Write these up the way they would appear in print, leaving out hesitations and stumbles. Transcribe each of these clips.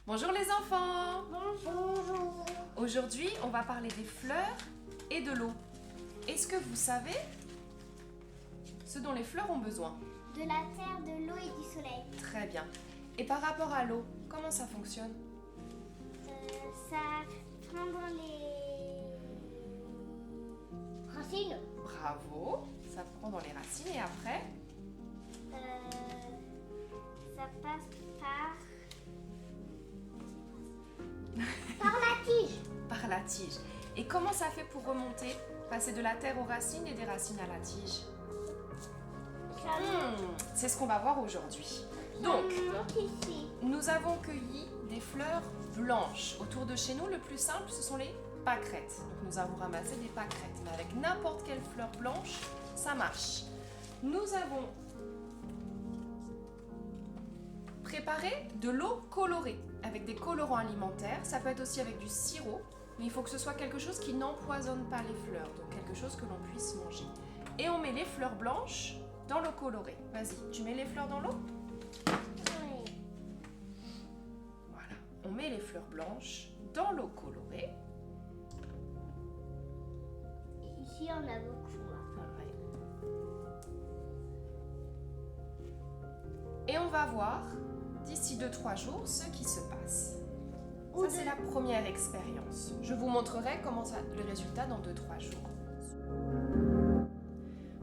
Bonjour les enfants! Bonjour. Aujourd'hui, on va parler des fleurs et de l'eau. Est-ce que vous savez ce dont les fleurs ont besoin? De la terre, de l'eau et du soleil. Très bien. Et par rapport à l'eau, comment ça fonctionne? Ça prend dans les racines. Bravo! Ça prend dans les racines et après? Ça passe par la tige. Par la tige. Et comment ça fait pour remonter? Passer de la terre aux racines et des racines à la tige? C'est ce qu'on va voir aujourd'hui. Donc, ici. nous avons cueilli des fleurs blanches. Autour de chez nous, le plus simple, ce sont les pâquerettes. Donc, nous avons ramassé des pâquerettes. Mais avec n'importe quelle fleur blanche, ça marche. Nous avons préparé de l'eau colorée avec des colorants alimentaires. Ça peut être aussi avec du sirop, mais il faut que ce soit quelque chose qui n'empoisonne pas les fleurs. Donc, quelque chose que l'on puisse manger. Et on met les fleurs blanches dans l'eau colorée. Vas-y, tu mets les fleurs dans l'eau? Oui. Voilà, on met les fleurs blanches dans l'eau colorée. Ici, on a beaucoup. Et on va voir d'ici 2-3 jours ce qui se passe. Ou Ça, c'est la première expérience. Je vous montrerai le résultat dans 2-3 jours.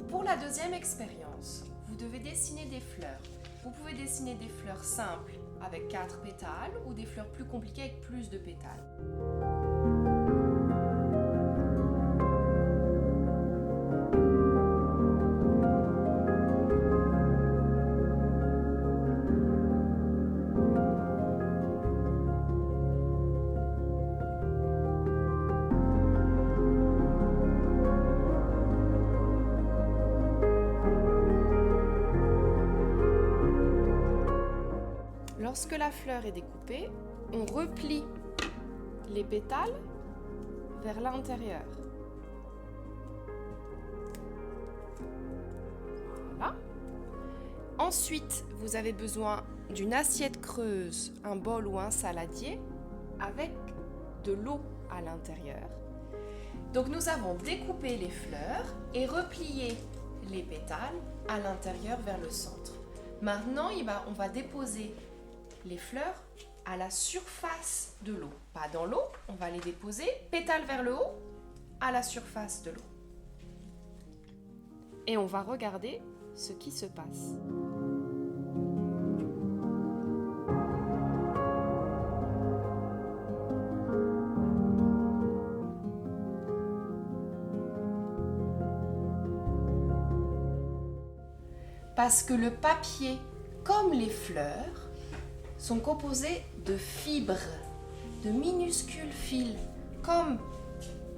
Pour la deuxième expérience, vous devez dessiner des fleurs. Vous pouvez dessiner des fleurs simples avec 4 pétales ou des fleurs plus compliquées avec plus de pétales. Lorsque la fleur est découpée, on replie les pétales vers l'intérieur. Voilà. Ensuite, vous avez besoin d'une assiette creuse, un bol ou un saladier avec de l'eau à l'intérieur. Donc nous avons découpé les fleurs et replié les pétales à l'intérieur vers le centre. Maintenant, on va déposer les fleurs à la surface de l'eau. Pas dans l'eau, on va les déposer pétales vers le haut à la surface de l'eau. Et on va regarder ce qui se passe. Parce que le papier, comme les fleurs, sont composés de fibres, de minuscules fils, comme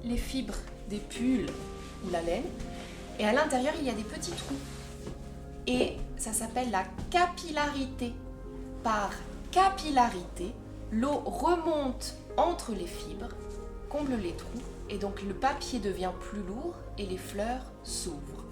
les fibres des pulls ou la laine. Et à l'intérieur, il y a des petits trous. Et ça s'appelle la capillarité. Par capillarité, l'eau remonte entre les fibres, comble les trous, et donc le papier devient plus lourd et les fleurs s'ouvrent.